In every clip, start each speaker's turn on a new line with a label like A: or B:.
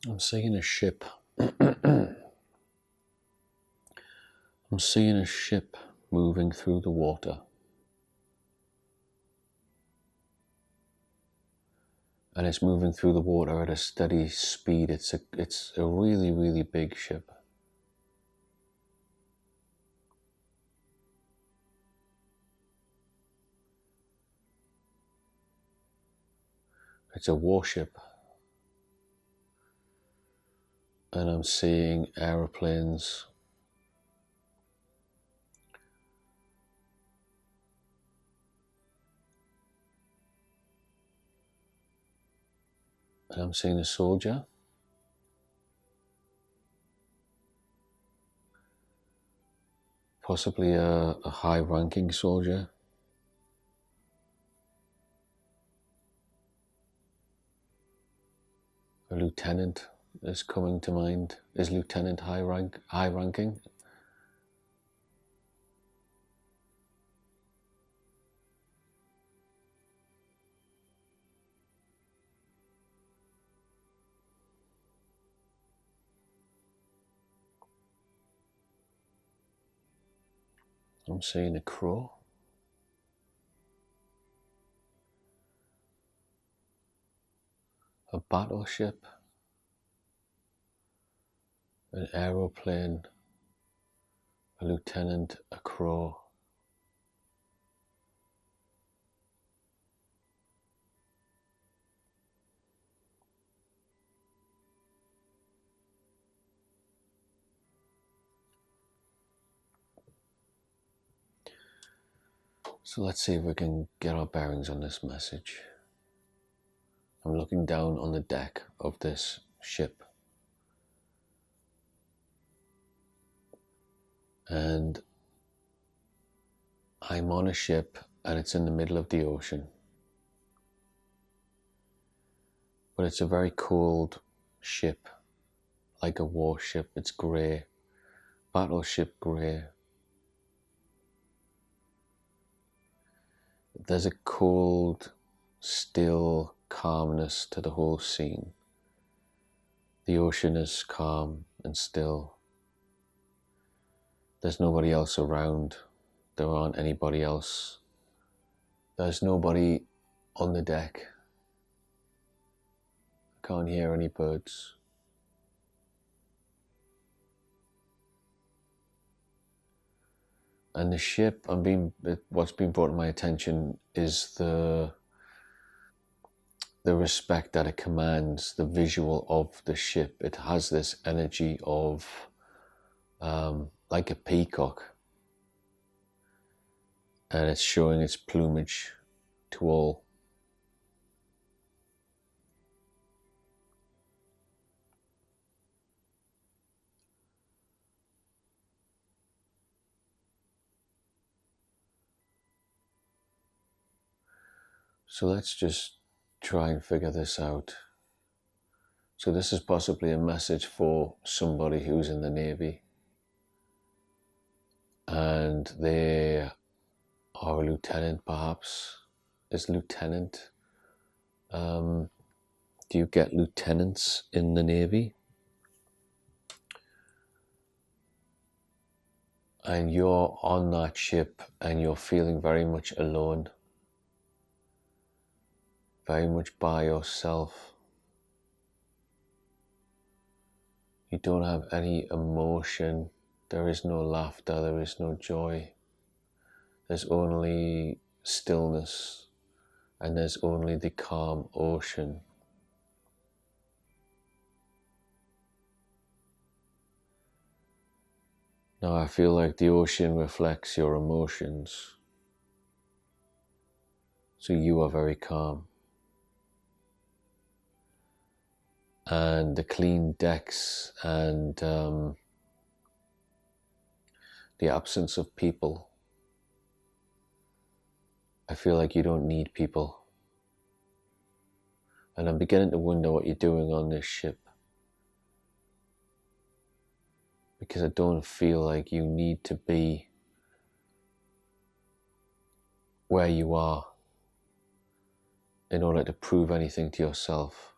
A: I'm seeing a ship. I'm seeing a ship moving through the water. And it's moving through the water at a steady speed. It's a really, really big ship. It's a warship. And I'm seeing aeroplanes. And I'm seeing a soldier. Possibly a high-ranking soldier. A lieutenant is coming to mind. Is lieutenant high-ranking? I'm seeing a crow. A battleship. An aeroplane. A lieutenant, a crow. So let's see if we can get our bearings on this message. I'm looking down on the deck of this ship. And I'm on a ship and it's in the middle of the ocean. But it's a very cold ship, like a warship. It's grey, battleship grey. There's a cold, still calmness to the whole scene. The ocean is calm and still. There's nobody else around. There aren't anybody else. There's nobody on the deck. I can't hear any birds. And the ship, what's been brought to my attention is the respect that it commands, the visual of the ship. It has this energy of like a peacock, and it's showing its plumage to all. So let's just try and figure this out. So this is possibly a message for somebody who's in the Navy and they are a lieutenant perhaps. Is lieutenant, do you get lieutenants in the Navy? And you're on that ship and you're feeling very much alone, very much by yourself. You don't have any emotion. There is no laughter. There is no joy. There's only stillness, and there's only the calm ocean. Now I feel like the ocean reflects your emotions. So you are very calm. And the clean decks and the absence of people, I feel like you don't need people. And I'm beginning to wonder what you're doing on this ship, because I don't feel like you need to be where you are in order to prove anything to yourself,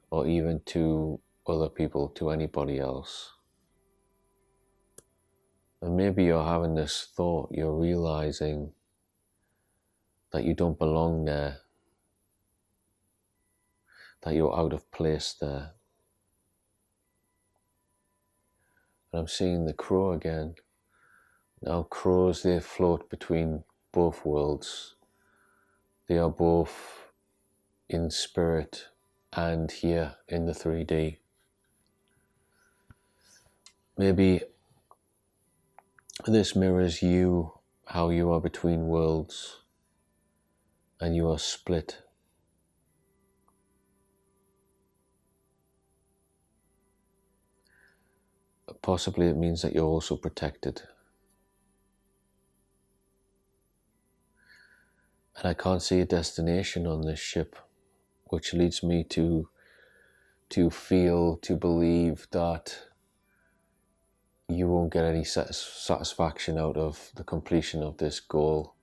A: or even to other people, to anybody else. And maybe you're having this thought, you're realizing that you don't belong there, that you're out of place there. And I'm seeing the crow again. Now crows, they float between both worlds. They are both in spirit and here in the 3D. Maybe this mirrors you, how you are between worlds and you are split. Possibly it means that you're also protected. And I can't see a destination on this ship, which leads me to feel, to believe that you won't get any satisfaction out of the completion of this goal.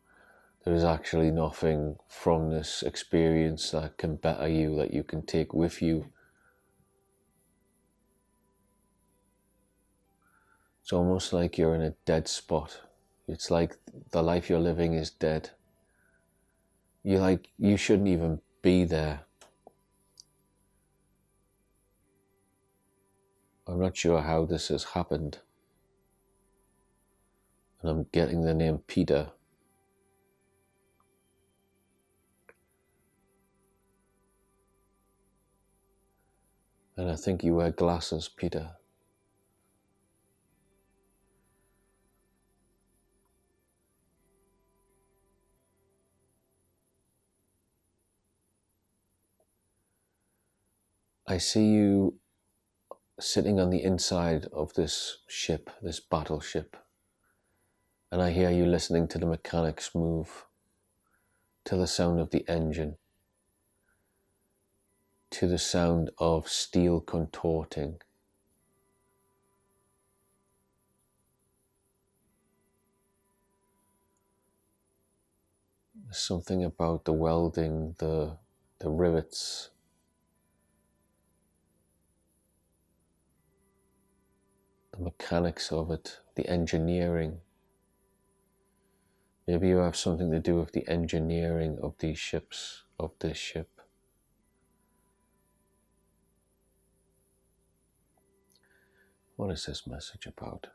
A: There is actually nothing from this experience that can better you, that you can take with you. It's almost like you're in a dead spot. It's like the life you're living is dead. You shouldn't even be there. I'm not sure how this has happened. And I'm getting the name Peter. And I think you wear glasses, Peter. I see you sitting on the inside of this ship, this battleship. And I hear you listening to the mechanics move, to the sound of the engine, to the sound of steel contorting. There's something about the welding, the rivets, the mechanics of it, the engineering. Maybe you have something to do with the engineering of these ships, of this ship. What is this message about?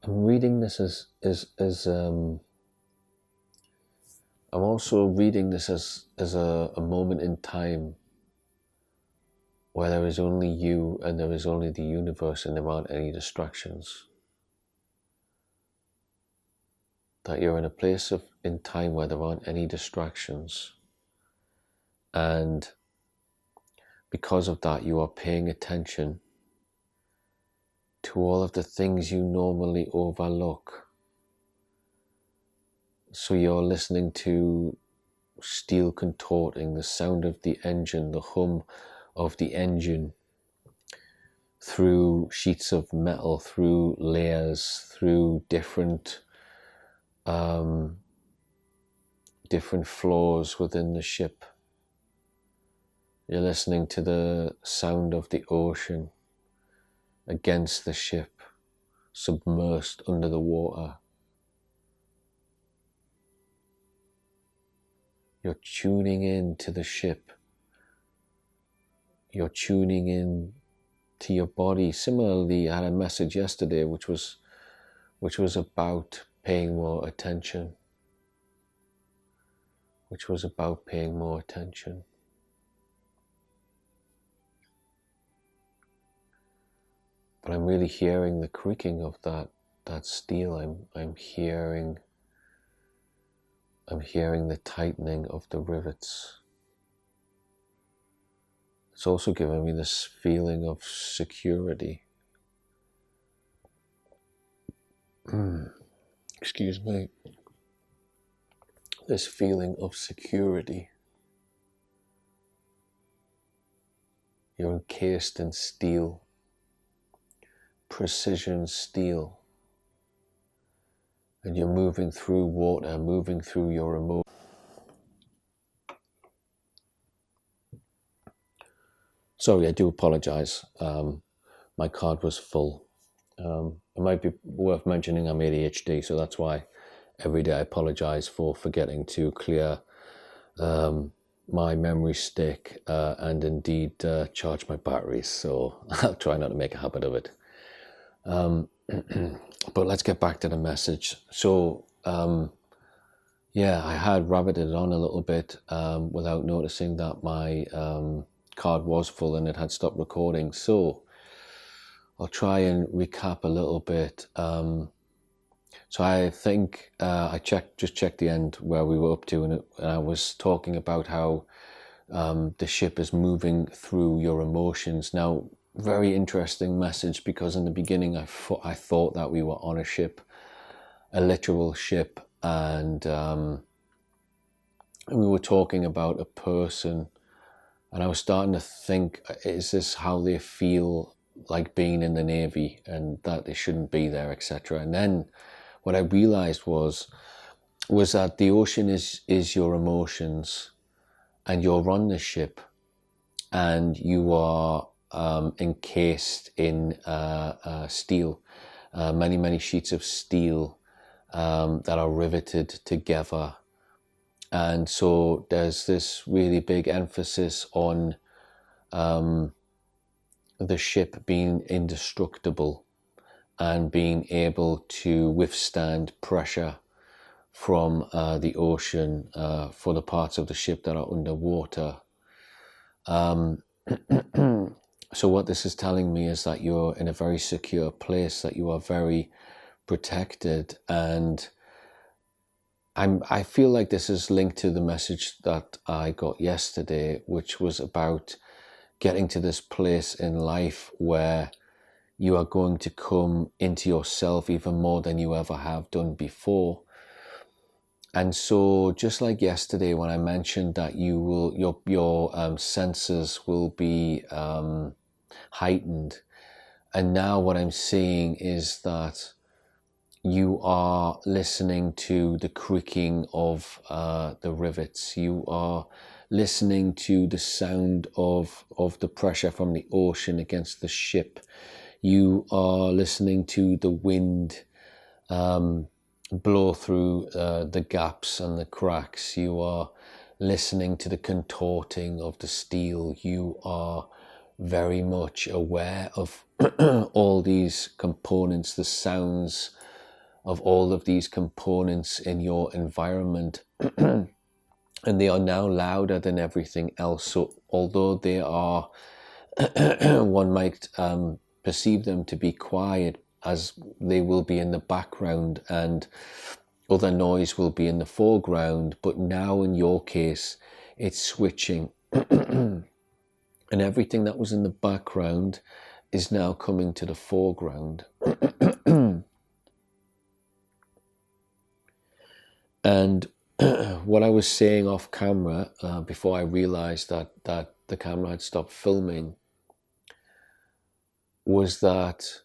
A: I'm reading this I'm also reading this as a moment in time where there is only you and there is only the universe and there aren't any distractions. That you're in a place in time where there aren't any distractions. And because of that, you are paying attention to all of the things you normally overlook. So you're listening to steel contorting, the sound of the engine, the hum of the engine through sheets of metal, through layers, through different floors within the ship. You're listening to the sound of the ocean against the ship, submersed under the water. You're tuning in to the ship. You're tuning in to your body. Similarly, I had a message yesterday which was about paying more attention. but I'm really hearing the creaking of that steel. I'm hearing the tightening of the rivets. It's also giving me this feeling of security. Excuse me. This feeling of security. You're encased in steel, precision steel, and you're moving through water, moving through your emotions. Sorry, I do apologize. My card was full. It might be worth mentioning I'm ADHD, so that's why every day I apologize for forgetting to clear my memory stick and indeed charge my batteries, so I'll try not to make a habit of it. But let's get back to the message. So yeah, I had rabbited on a little bit without noticing that my card was full and it had stopped recording, so I'll try and recap a little bit. So I think I just checked the end where we were up to, and I was talking about how the ship is moving through your emotions. Now, very interesting message, because in the beginning I thought that we were on a ship, a literal ship, and we were talking about a person, and I was starting to think, is this how they feel like being in the Navy, and that they shouldn't be there, etc. And then what I realized was that the ocean is your emotions, and you're on the ship, and you are encased in steel, many sheets of steel that are riveted together. And so there's this really big emphasis on the ship being indestructible and being able to withstand pressure from the ocean for the parts of the ship that are underwater. So what this is telling me is that you're in a very secure place, that you are very protected, and I feel like this is linked to the message that I got yesterday, which was about getting to this place in life where you are going to come into yourself even more than you ever have done before. And so just like yesterday when I mentioned that you will, your senses will be heightened, and now what I'm seeing is that you are listening to the creaking of the rivets. You are listening to the sound of the pressure from the ocean against the ship. You are listening to the wind blow through the gaps and the cracks. You are listening to the contorting of the steel. You are very much aware of all these components, the sounds of all of these components in your environment. And they are now louder than everything else. So although they are, one might perceive them to be quiet, as they will be in the background and other noise will be in the foreground, but now in your case it's switching. And everything that was in the background is now coming to the foreground. And what I was saying off camera before I realized that the camera had stopped filming was that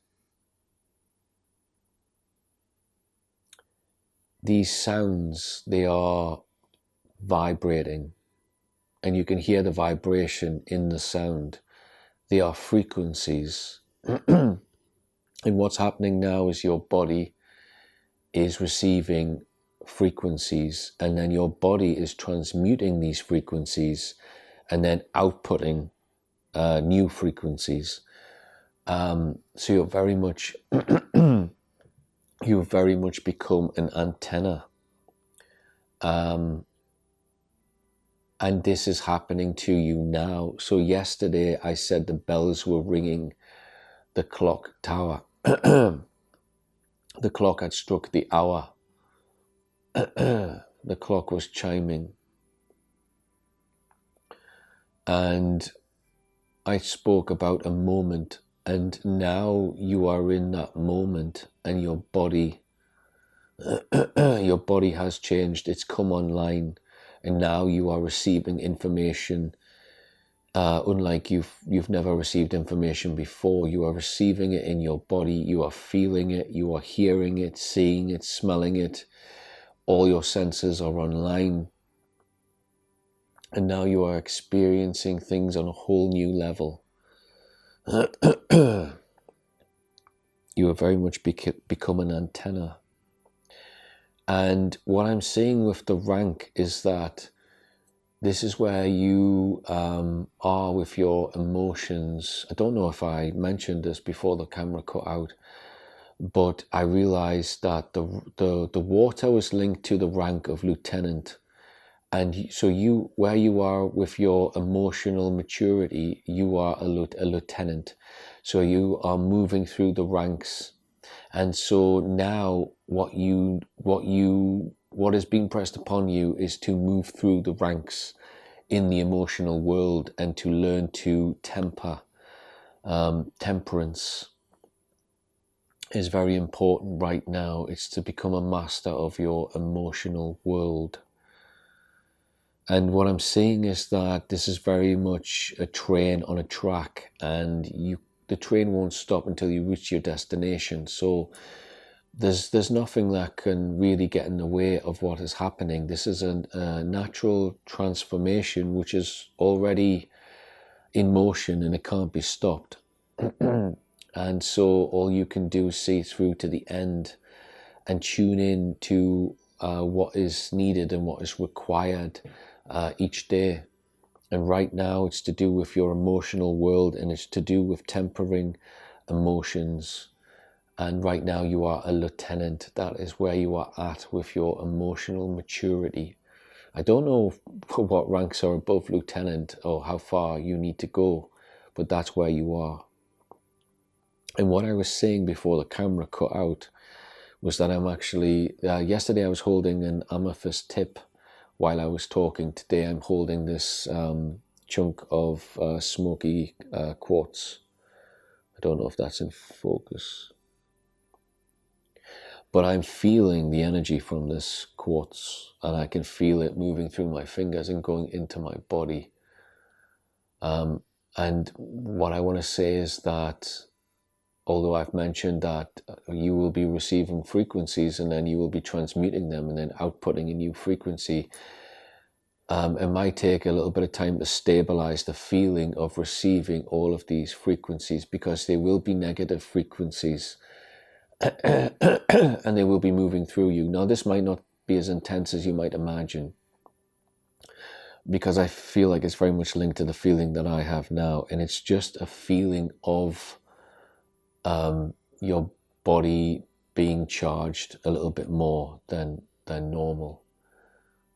A: these sounds, they are vibrating, and you can hear the vibration in the sound. They are frequencies. And what's happening now is your body is receiving frequencies, and then your body is transmuting these frequencies and then outputting new frequencies. So you're very much you've very much become an antenna, and this is happening to you now. So yesterday I said the bells were ringing the clock tower. The clock had struck the hour. The clock was chiming. And I spoke about a moment, and now you are in that moment, and your body has changed. It's come online, and now you are receiving information unlike you've never received information before. You are receiving it in your body. You are feeling it. You are hearing it, seeing it, smelling it. All your senses are online. And now you are experiencing things on a whole new level. You have very much become an antenna. And what I'm seeing with the rank is that this is where you are with your emotions. I don't know if I mentioned this before the camera cut out, but I realized that the water was linked to the rank of lieutenant. And so where you are with your emotional maturity, you are a lieutenant. So you are moving through the ranks. And so now what is being pressed upon you is to move through the ranks in the emotional world and to learn to temper. Temperance is very important right now. It's to become a master of your emotional world. And what I'm seeing is that this is very much a train on a track, and the train won't stop until you reach your destination. So there's nothing that can really get in the way of what is happening. This is a natural transformation which is already in motion, and it can't be stopped. And so all you can do is see through to the end and tune in to what is needed and what is required each day. And right now it's to do with your emotional world, and it's to do with tempering emotions. And right now you are a lieutenant. That is where you are at with your emotional maturity. I don't know what ranks are above lieutenant or how far you need to go, but that's where you are. And what I was saying before the camera cut out was that I'm actually, yesterday I was holding an amethyst tip while I was talking. Today I'm holding this chunk of smoky quartz. I don't know if that's in focus. But I'm feeling the energy from this quartz, and I can feel it moving through my fingers and going into my body. And what I want to say is that although I've mentioned that you will be receiving frequencies and then you will be transmuting them and then outputting a new frequency, it might take a little bit of time to stabilize the feeling of receiving all of these frequencies, because they will be negative frequencies. And they will be moving through you. Now, this might not be as intense as you might imagine, because I feel like it's very much linked to the feeling that I have now, and it's just a feeling of your body being charged a little bit more than normal.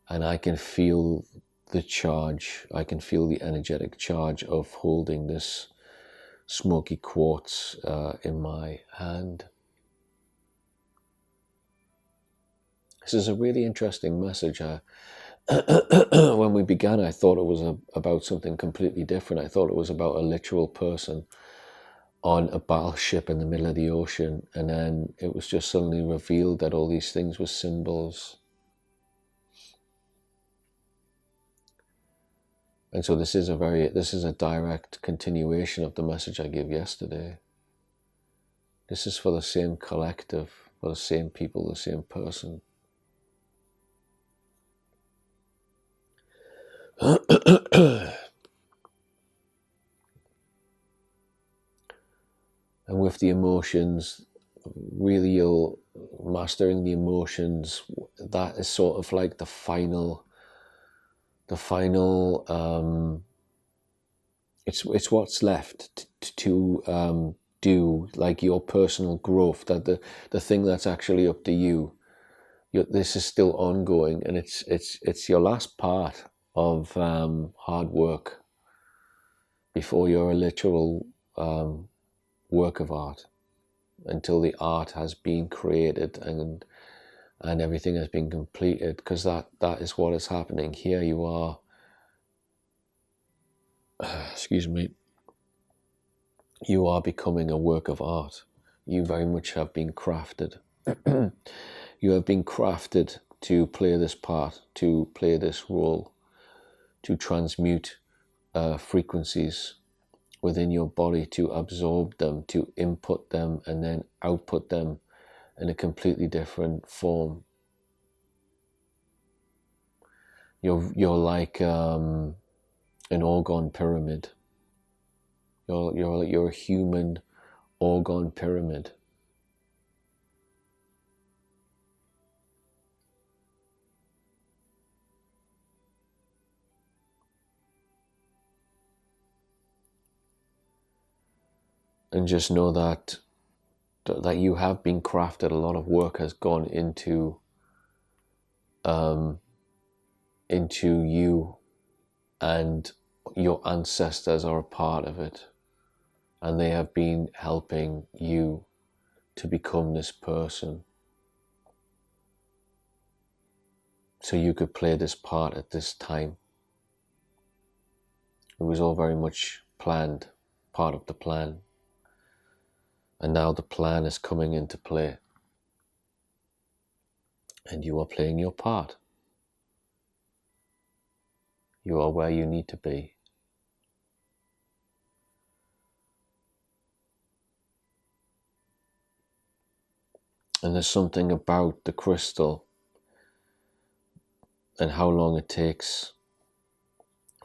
A: And I can feel the charge. I can feel the energetic charge of holding this smoky quartz in my hand. This is a really interesting message. When we began, I thought it was about something completely different. I thought it was about a literal person on a battleship in the middle of the ocean, and then it was just suddenly revealed that all these things were symbols. And so this is a direct continuation of the message I gave yesterday. This is for the same collective, for the same people, the same person. And with the emotions, really you're mastering the emotions. That is sort of like the final it's what's left to do, like your personal growth, that the thing that's actually up to you. This is still ongoing, and it's your last part of hard work before you're a literal work of art, until the art has been created and everything has been completed, because that is what is happening here. You are excuse me, you are becoming a work of art. You very much have been crafted. You have been crafted to play this part, to play this role, to transmute frequencies within your body, to absorb them, to input them, and then output them in a completely different form. You're like an orgone pyramid. You're a human orgone pyramid. And just know that you have been crafted. A lot of work has gone into you, and your ancestors are a part of it, and they have been helping you to become this person, so you could play this part at this time. It was all very much planned, part of the plan, and now the plan is coming into play, and you are playing your part. You are where you need to be. And there's something about the crystal and how long it takes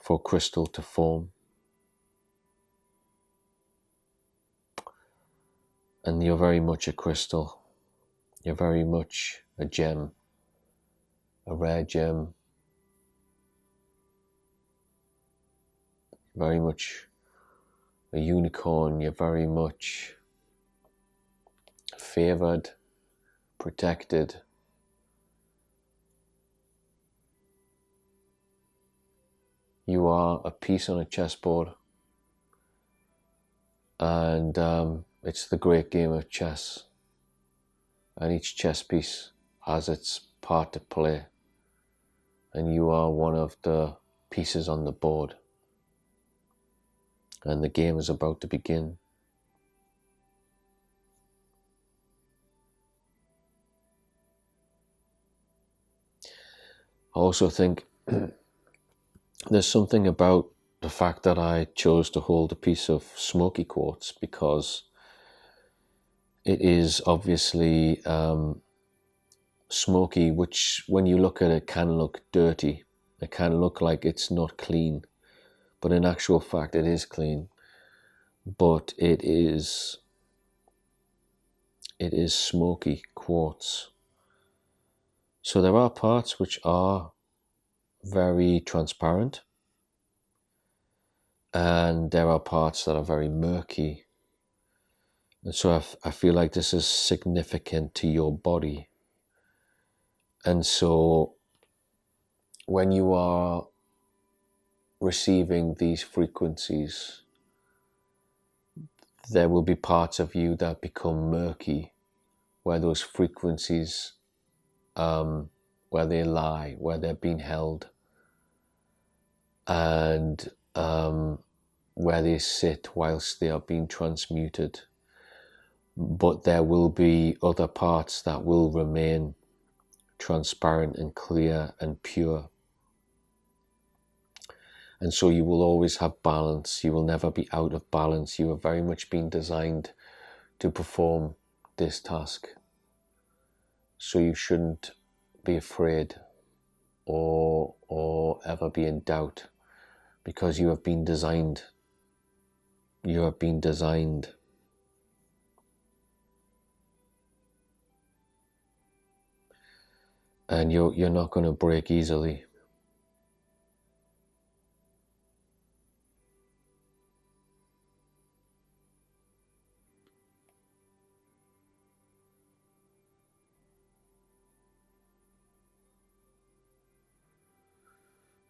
A: for crystal to form. And you're very much a crystal. You're very much a gem, a rare gem. Very much a unicorn. You're very much favored, protected. You are a piece on a chessboard, and it's the great game of chess, and each chess piece has its part to play, and you are one of the pieces on the board, and the game is about to begin. I also think there's something about the fact that I chose to hold a piece of smoky quartz, because it is obviously smoky, which when you look at it can look dirty. It can look like it's not clean, but in actual fact it is clean. But it is smoky quartz. So there are parts which are very transparent, and there are parts that are very murky. And so I feel like this is significant to your body. And so when you are receiving these frequencies, there will be parts of you that become murky, where those frequencies, where they lie, where they're being held, and where they sit whilst they are being transmuted. But there will be other parts that will remain transparent and clear and pure. And so you will always have balance. You will never be out of balance. You have very much been designed to perform this task. So you shouldn't be afraid or ever be in doubt, because you have been designed. You have been designed. And you're not going to break easily.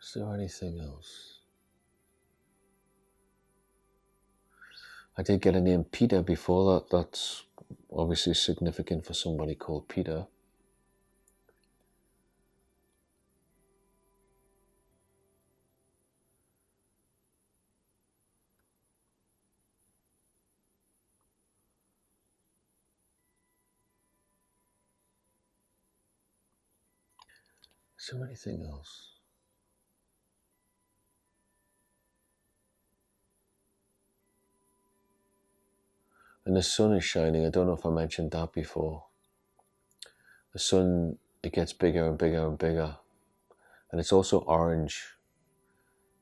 A: Is there anything else? I did get a name Peter before that. That's obviously significant for somebody called Peter. Is there anything else? And the sun is shining. I don't know if I mentioned that before. The sun, it gets bigger and bigger and bigger. And it's also orange.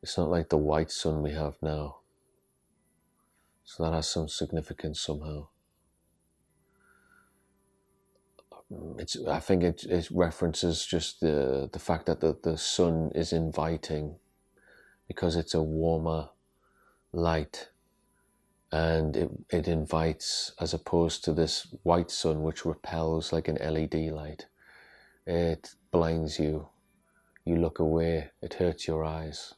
A: It's not like the white sun we have now. So that has some significance somehow. I think it references just the fact that the sun is inviting, because it's a warmer light, and it invites, as opposed to this white sun which repels like an LED light. It blinds you. You look away. It hurts your eyes.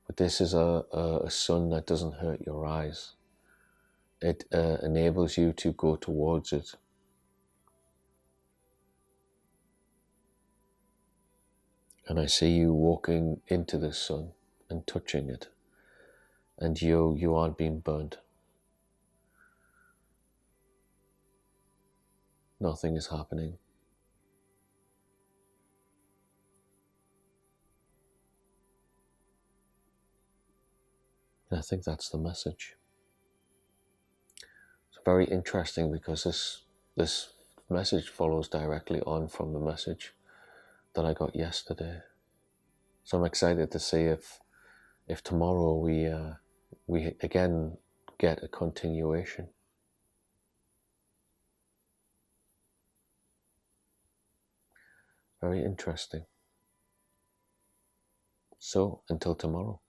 A: But this is a sun that doesn't hurt your eyes. It enables you to go towards it. And I see you walking into the sun and touching it. And you aren't being burnt. Nothing is happening. And I think that's the message. It's very interesting because this message follows directly on from the message that I got yesterday. So I'm excited to see if tomorrow we again get a continuation. Very interesting. So until tomorrow.